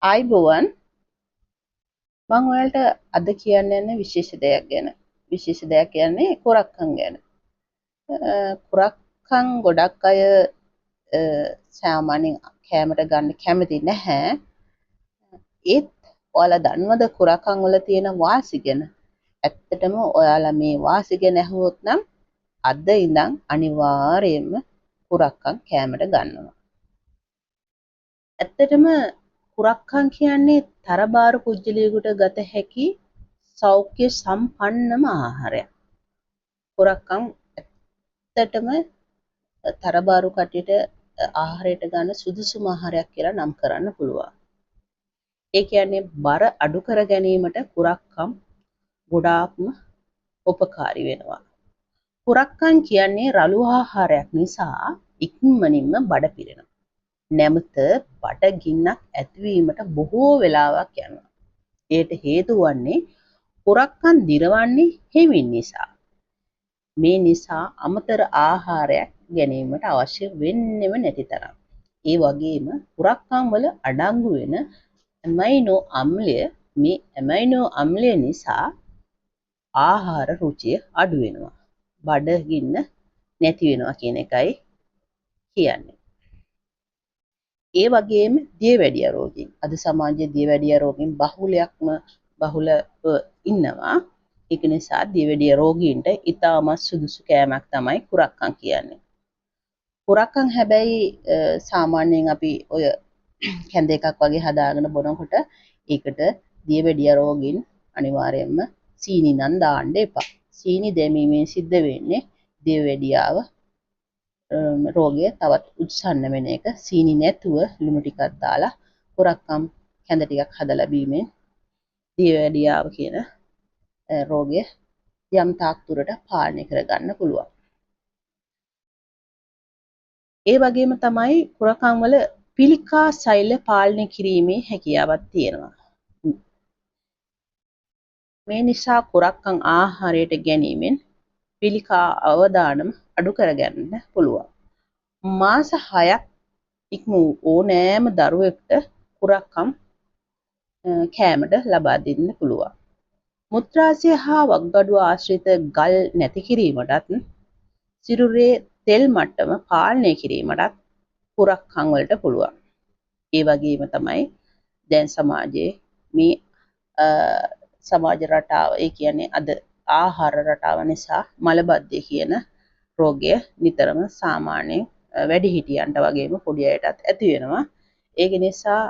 ආයිබෝවන් මම ඔයාලට අද කියන්න යන විශේෂ දෙයක් ගැන. විශේෂ දෙයක් කියන්නේ කුරක්කන් ගැන. කුරක්කන් ගොඩක් අය සාමාන්‍යයෙන් කෑමට ගන්න කැමති නැහැ. ඒත් ඔයාලා දන්නවද කුරක්කන් වල තියෙන වාසි ගැන? ඇත්තටම ඔයාලා මේ වාසි ගැන ඇහුවොත් නම් අද ඉඳන් අනිවාර්යයෙන්ම කුරක්කන් කෑමට ගන්නවා. ඇත්තටම කුරක්කන් කියන්නේ තරබාරු පුජ්‍යලයකට ගත හැකි සෞඛ්‍ය සම්පන්නම ආහාරයක්. කුරක්කන් ඇත්තටම තරබාරු කට්ටියට ආහාරයට ගන්න සුදුසුම ආහාරයක් කියලා නම් කරන්න පුළුවන්. ඒ කියන්නේ බර අඩු කර ගැනීමට කුරක්කන් ගොඩාක්ම උපකාරී වෙනවා. කුරක්කන් කියන්නේ රළු ආහාරයක් නිසා ඉක්මනින්ම බඩ පිරෙනවා. නැමත බඩගින්නක් ඇතිවීමට බොහෝ වෙලාවක් යනවා. ඒට හේතු වන්නේ කුරක්කන් දිරවන්නේ හෙමින් නිසා. මේ නිසා අමතර ආහාරයක් ගැනීමට අවශ්‍ය වෙන්නෙම නැති තරම්. ඒ වගේම කුරක්කන් වල අඩංගු වෙන ඇමයිනෝ අම්ලය මේ ඇමයිනෝ අම්ලය නිසා ආහාර රුචිය අඩු වෙනවා. බඩගින්න නැති වෙනවා කියන එකයි කියන්නේ. ඒ වගේම දියවැඩිය රෝගීන් අද සමාජයේ දියවැඩිය රෝගීන් බහුලව ඉන්නවා. ඒක නිසා දියවැඩිය රෝගීන්ට ඉතාමත් සුදුසු කෑමක් තමයි කුරක්කන් කියන්නේ. කුරක්කන් හැබැයි සාමාන්‍යයෙන් අපි ඔය කැඳ එකක් වගේ හදාගෙන බොනකොට ඒකට දියවැඩිය රෝගීන් අනිවාර්යයෙන්ම සීනි නම් දාන්න එපා. සීනි දැමීමෙන් සිද්ධ වෙන්නේ දියවැඩියාව රෝගය තවත් උත්සන්න වෙන එක. සීනි නැතුව ලුණු ටිකක් දාලා කුරක්කන් කැඳ ටිකක් හදලා බීමෙන් දියවැඩියාව කියන රෝගය යම් තාක් දුරට පාලනය කරගන්න පුළුවන්. ඒ වගේම තමයි කුරක්කන් වල පිළිකා සෛල පාලනය කිරීමේ හැකියාවක් තියෙනවා. මේ නිසා කුරක්කන් ආහාරයට ගැනීමෙන් පිළිකා අවදානම අඩු කරගන්න පුළුවන්. මාස 6ක් ඉක්ම වූ ඕනෑම දරුවෙකුට කුරක්කන් කෑමට ලබා දෙන්න පුළුවන්. මුත්‍රාශය හා වක්ගඩුව ආශ්‍රිත ගල් නැති කිරීමටත් සිරුරේ තෙල් මට්ටම පාලනය කිරීමටත් කුරක්කන් වලට පුළුවන්. ඒ වගේම තමයි දැන් සමාජයේ මේ සමාජ රටාව ඒ කියන්නේ අද ආහාර රටාව නිසා මලබද්ධය කියන රෝගය නිතරම සාමාන්‍යයෙන් වැඩිහිටියන්ට වගේම පොඩි අයටත් ඇති වෙනවා. ඒක නිසා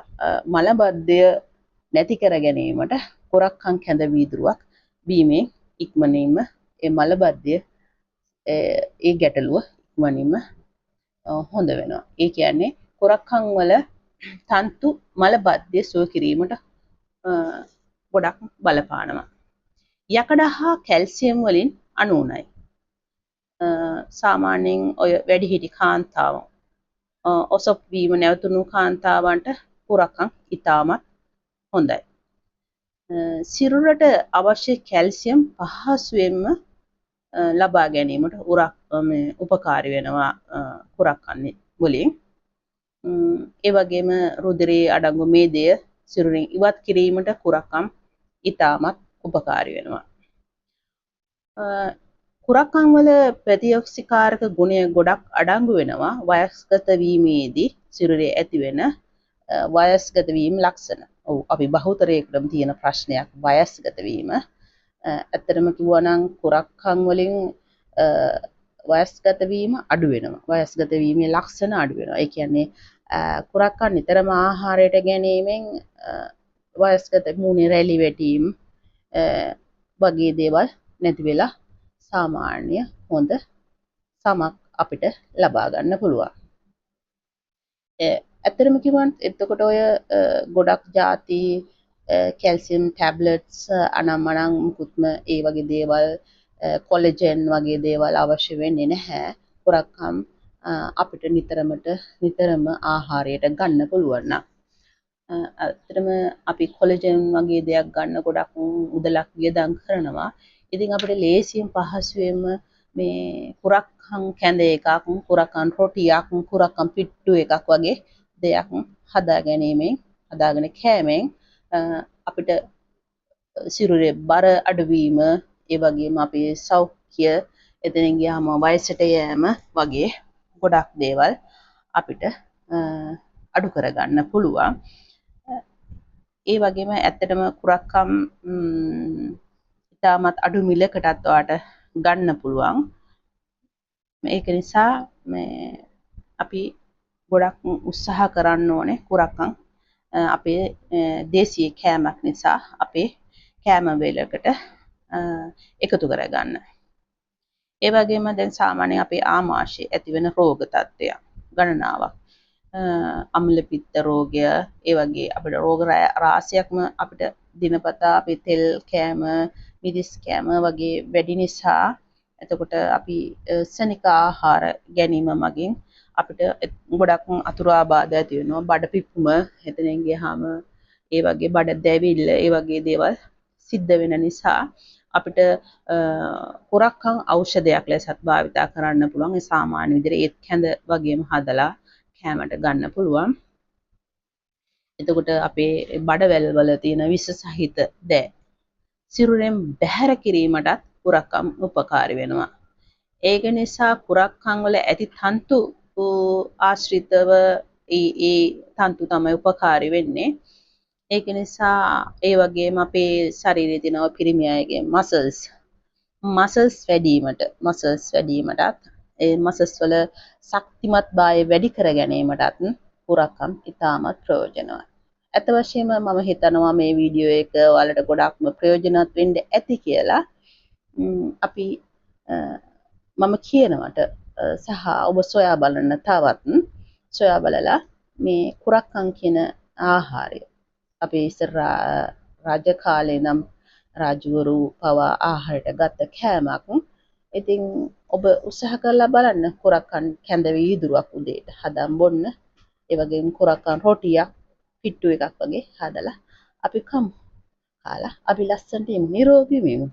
මලබද්ධය නැති කර ගැනීමට කුරක්කන් කැඳ වීදුරුවක් බීමෙන් ඉක්මනින්ම ඒ මලබද්ධය ඒ ගැටලුව ඉක්මනින්ම හොඳ වෙනවා. ඒ කියන්නේ කුරක්කන් වල තන්තු මලබද්ධය සුව කිරීමට ගොඩක් බලපානවා. යකඩ හා කැල්සියම් වලින් අනූනයි. සාමාන්‍යයෙන් ඔය වැඩිහිටි කාන්තාවන් ඔසප් වීම නැවතුණු කාන්තාවන්ට කුරක්කන් ඉතාමත් හොඳයි. සිරුරට අවශ්‍ය කැල්සියම් පහසුවෙන්ම ලබා ගැනීමට උපකාරී වෙනවා කුරක්කන් වලින්. ඒ වගේම රුධිරයේ අඩංගු මේදය සිරුරින් ඉවත් කිරීමට කුරක්කන් ඉතාමත් උපකාරී වෙනවා. කුරක්කන් වල ප්‍රතිඔක්සිකාරක ගුණය ගොඩක් අඩංගු වෙනවා වයස්ගත වීමේදී සිරුරේ ඇති වෙන වයස්ගත වීම ලක්ෂණ. ඔව් අපි බහුතරයකටම තියෙන ප්‍රශ්නයක් වයස්ගත වීම. ඇත්තටම කිව්වා නම් කුරක්කන් වලින් වයස්ගත වීම අඩු වෙනවා. වයස්ගත වීමේ ලක්ෂණ අඩු වෙනවා. ඒ කියන්නේ කුරක්කන් නිතරම ආහාරයට ගැනීමෙන් වයස්ගත මූණේ රැලි වැටීම් වගේ දේවල් නැති වෙලා සාමාන්‍ය හොඳ සමක් අපිට ලබා ගන්න පුළුවන්. ඇත්තටම කිව්වොත් එතකොට ඔය ගොඩක් ಜಾති කැල්සියම් ටැබ්ලට්ස් අනම්මනම් මුකුත්ම ඒ වගේ දේවල් කොලජන් වගේ දේවල් අවශ්‍ය වෙන්නේ නැහැ. කුරක්කන් අපිට නිතරම ආහාරයට ගන්න පුළුවන් නම්. ඇත්තටම අපි කොලජන් වගේ දෙයක් ගන්න ගොඩක් මුදලක් වියදම් කරනවා. ඉතින් අපිට ලේසියෙන් පහසුවෙන්ම මේ කුරක්කන් කැඳ එකක්, කුරක්කන් රොටියක්, කුරක්කන් පිට්ටු එකක් වගේ දෙයක් හදා ගැනීමෙන් හදාගෙන කෑමෙන් අපිට සිරුරේ බර අඩුවීම, ඒ වගේම අපේ සෞඛ්‍ය, එතනින් ගියාම වයසට යෑම වගේ ගොඩක් දේවල් අපිට අඩු කරගන්න පුළුවන්. ඒ වගේම ඇත්තටම කුරක්කම් ඉතාමත් අඩු මිලකටත් ඔයාට ගන්න පුළුවන්. ඒක නිසා අපි ගොඩක් උත්සාහ කරන්න ඕනේ කුරක්කම් අපේ දේශීය කෑමක් නිසා අපේ කෑම වේලකට එකතු කරගන්න. ඒ වගේම දැන් සාමාන්‍යයෙන් අපේ ආමාශයේ ඇතිවෙන රෝග තත්ත්වයන් ගණනාවක්, අම්ල පිත්ත රෝගය, ඒ වගේ අපිට රෝග රාශියක්ම අපිට දිනපතා අපි තෙල් කෑම, මිරිස් කෑම වගේ වැඩි නිසා, එතකොට අපි සනික ආහාර ගැනීම මගින් අපිට ගොඩක් අතුරුආබාධ ඇති වෙනවා. බඩ පිපුම, එතනින් ගියාම ඒ වගේ බඩ දැවිල්ල, ඒ වගේ දේවල් සිද්ධ වෙන නිසා අපිට කුරක්කන් ඖෂධයක් ලෙසත් භාවිතා කරන්න පුළුවන්. ඒ සාමාන්‍ය විදිහට ඒත් කැඳ වගේම හදලා කෑමට ගන්න පුළුවන්. එතකොට අපේ බඩවැල් වල තියෙන විෂ සහිත දෑ සිරුරෙන් බැහැර කිරීමටත් කුරක්කම් උපකාරී වෙනවා. ඒක නිසා කුරක්කන් වල ඇති තන්තු ආශ්‍රිතව ඒ තන්තු තමයි උපකාරී වෙන්නේ. ඒක නිසා ඒ වගේම අපේ ශරීරයේ තියෙන පිරිමි අයගේ මසල්ස් වැඩිවීමටත් ඒ මසල්ස් වල ශක්තිමත්භාවය වැඩි කර ගැනීමටත් කුරක්කම් ඉතාමත් ප්‍රයෝජනවත්. ඇත්ත වශයෙන්ම මම හිතනවා මේ වීඩියෝ එක ඔයාලට ගොඩක්ම ප්‍රයෝජනවත් වෙන්න ඇති කියලා. අපි මම කියනවට සහ ඔබ සොයා බලන්න තවත් සොයා බලලා මේ කුරක්කන් කියන ආහාරය අපේ ඉස්සර රජ කාලේ නම් රජවරු පවා ආහාරයට ගත්ත කෑමක්. ඉතින් ඔබ උත්සාහ කරලා බලන්න කුරක්කන් කැඳ වීදුරුවක් උදේට හදන් බොන්න. ඒ වගේම කුරක්කන් රොටියක් පිට්ටු එකක් වගේ හදලා අපි කමු. කාලා අපි ලස්සනට නිරෝගී වෙමු.